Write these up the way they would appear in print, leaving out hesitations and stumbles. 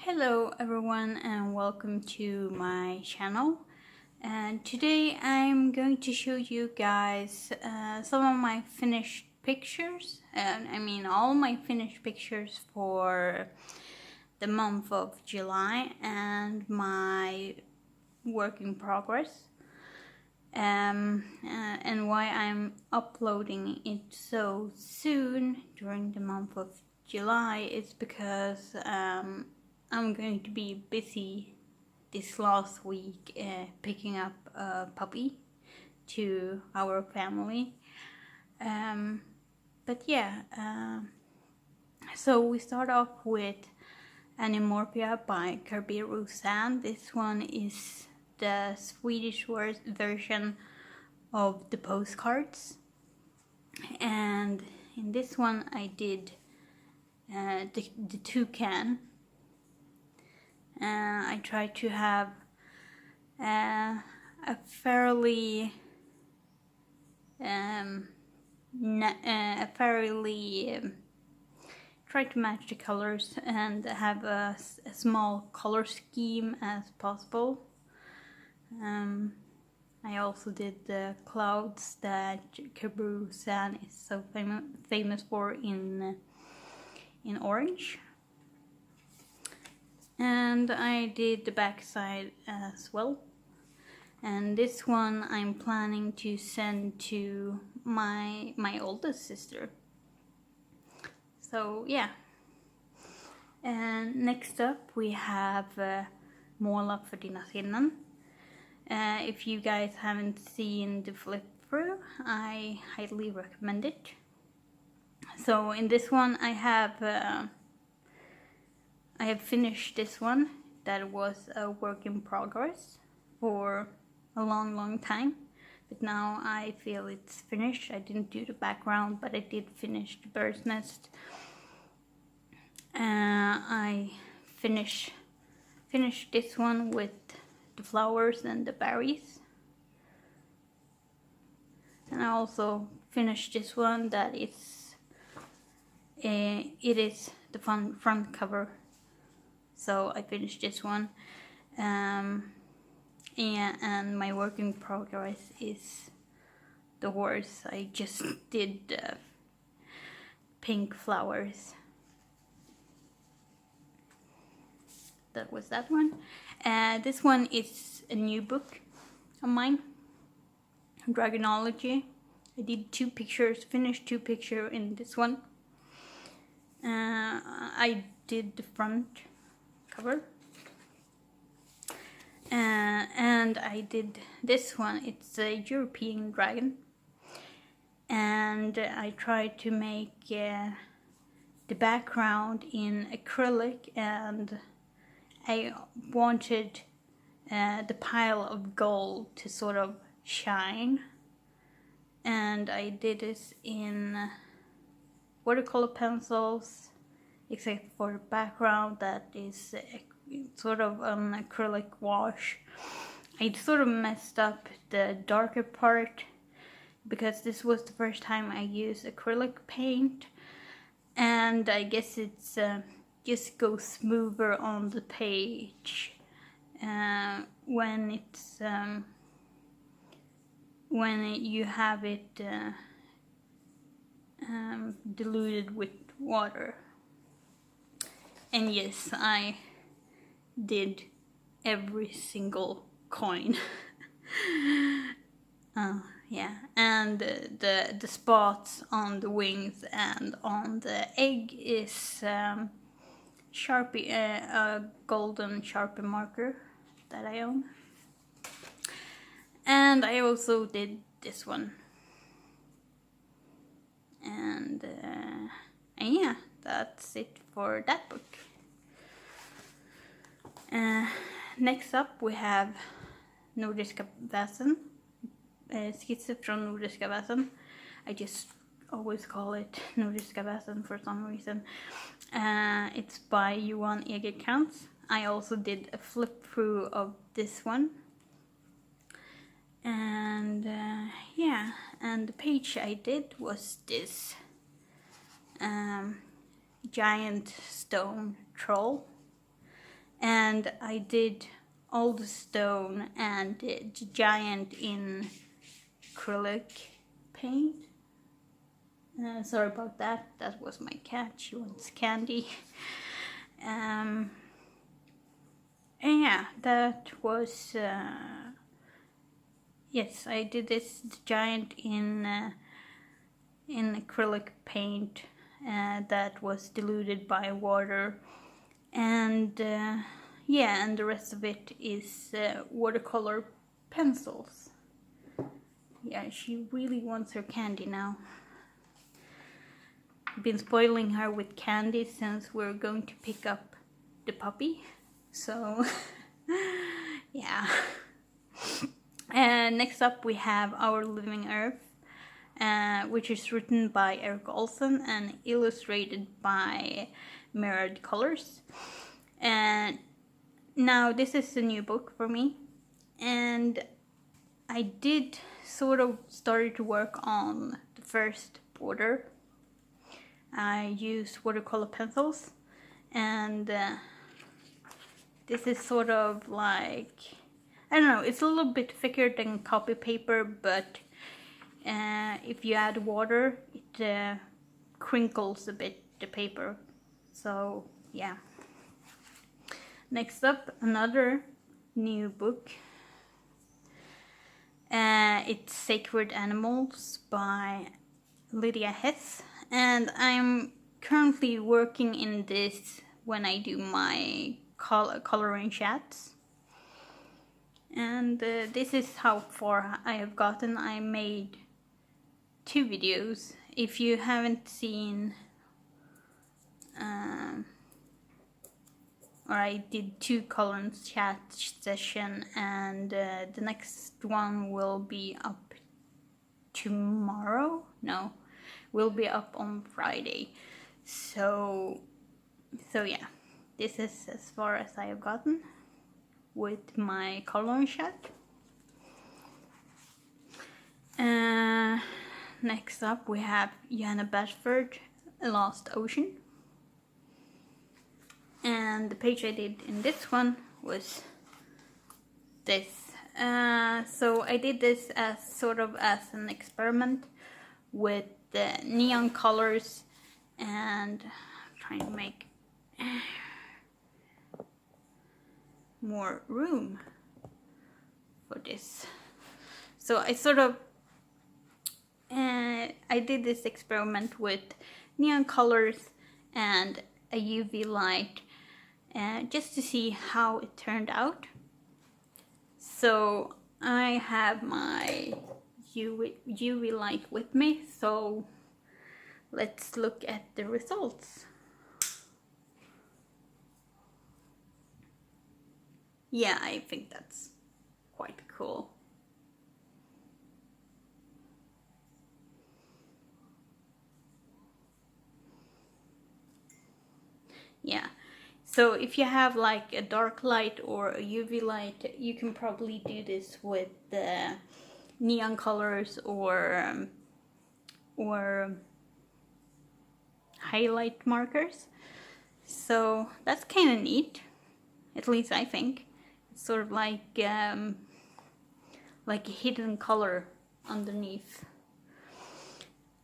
Hello everyone and welcome to my channel, and today I'm going to show you guys some of my finished pictures, all my finished pictures for the month of July and my work in progress, and why I'm uploading it so soon during the month of July is because I'm going to be busy this last week picking up a puppy to our family. So we start off with Animorphia by Carberu Sand. This one is the Swedish version of the Postcards, and in this one I did the toucan. I tried to have a fairly try to match the colors and have a small color scheme as possible. I also did the clouds that Carberu-san is so famous for in orange. And I did the backside as well. And this one I'm planning to send to my oldest sister. So yeah. And next up we have Måla för dina sinnen. If you guys haven't seen the flip through, I highly recommend it. So in this one I have finished this one that was a work in progress for a long time, but now I feel it's finished. I didn't do the background, but I did finish the bird's nest. I finished this one with the flowers and the berries, and I also finished this one that is it is the front cover. So I finished this one, and my work in progress is the horse. I just did pink flowers. That was that one. This one is a new book of mine, Dragonology. I did finished two pictures in this one. I did the front cover, and I did this one. It's a European dragon, and I tried to make the background in acrylic, and I wanted the pile of gold to sort of shine, and I did this in watercolor pencils, except for the background that is sort of an acrylic wash. I sort of messed up the darker part because this was the first time I used acrylic paint, and I guess it's just goes smoother on the page when it's you have it diluted with water. And yes, I did every single coin. Yeah, and the spots on the wings and on the egg is Sharpie, a golden Sharpie marker that I own. And I also did this one. And yeah, that's it for that book. Next up we have Nordiska väsen, skisser från Nordiska väsen. I just always call it Nordiska väsen for some reason. It's by Johan Egerkrantz. I also did a flip through of this one. And yeah, and the page I did was this giant stone troll. and I did Old Stone and the Giant in acrylic paint. Sorry about that, that was my cat, she wants candy. And yeah, that was, yes, I did this Giant in acrylic paint that was diluted by water, and yeah, and the rest of it is watercolor pencils. Yeah, she really wants her candy now. I've been spoiling her with candy since we're going to pick up the puppy, so yeah. And next up we have Our Living Earth, which is written by Eric Olsen and illustrated by Mirrored Colors. And now this is a new book for me, and I did sort of started to work on the first border. I used watercolor pencils, and this is sort of like, I don't know, it's a little bit thicker than copy paper, but if you add water, it crinkles a bit the paper. So yeah. Next up, another new book. It's Sacred Animals by Lydia Hess, and I'm currently working in this when I do my coloring chats. And this is how far I have gotten. I made 2 videos. If you haven't seen, or I did 2 coloring chat session, and the next one will be up tomorrow. No, will be up on Friday. So yeah, this is as far as I have gotten with my coloring chat. Next up we have Johanna Bashford, A Lost Ocean. And the page I did in this one was this. So I did this as sort of as an experiment with the neon colors, and I'm trying to make more room for this. So I sort of I did this experiment with neon colors and a UV light, just to see how it turned out. So I have my UV light with me, so let's look at the results. Yeah, I think that's quite cool. Yeah, so if you have like a dark light or a UV light, you can probably do this with the neon colors or highlight markers. So that's kind of neat, at least I think. It's sort of like a hidden color underneath.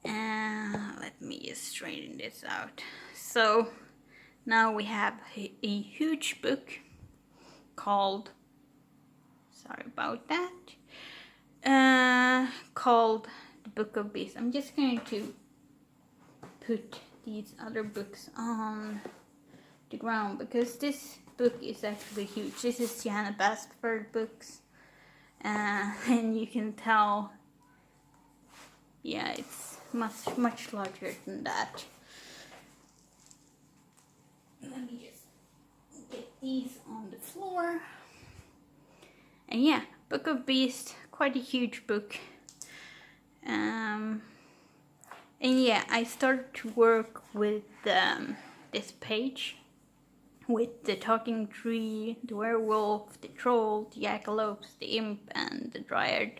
Let me just straighten this out. So now we have a huge book called, sorry about that, called The Book of Beasts. I'm just going to put these other books on the ground because this book is actually huge. This is Johanna Bashford books, and you can tell, yeah, it's much larger than that. Let me just get these on the floor. And yeah, Book of Beast, quite a huge book. And yeah, I started to work with this page with the talking tree, the werewolf, the troll, the jackalopes, the imp, and the dryad.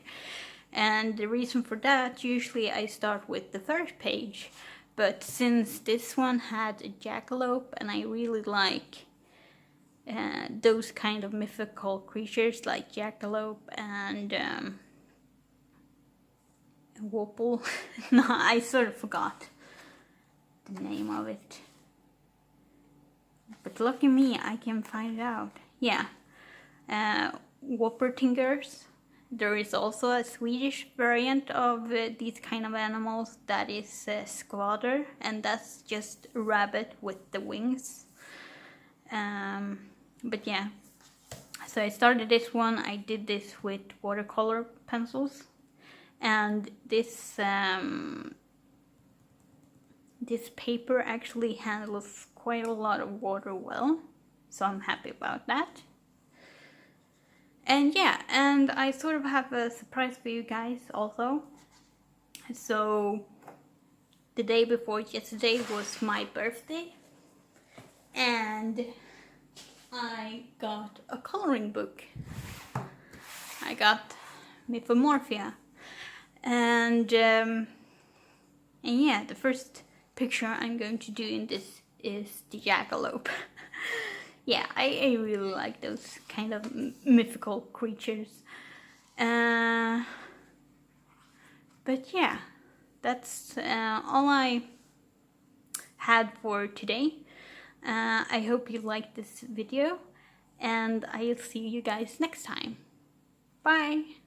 And the reason for that, usually I start with the first page, but since this one had a jackalope and I really like those kind of mythical creatures like jackalope and Whoople. No, I sort of forgot the name of it. But lucky me, I can find it out. Yeah, Whoppertingers. There is also a Swedish variant of these kind of animals that is Skvader, and that's just a rabbit with the wings. But yeah, so I started this one. I did this with watercolor pencils, and this this paper actually handles quite a lot of water well, so I'm happy about that. And yeah, and I sort of have a surprise for you guys also. So the day before yesterday was my birthday, and I got a coloring book. I got Mythomorphia, and yeah, the first picture I'm going to do in this is the jackalope. Yeah, I really like those kind of mythical creatures. But yeah, that's all I had for today. I hope you liked this video, and I'll see you guys next time. Bye!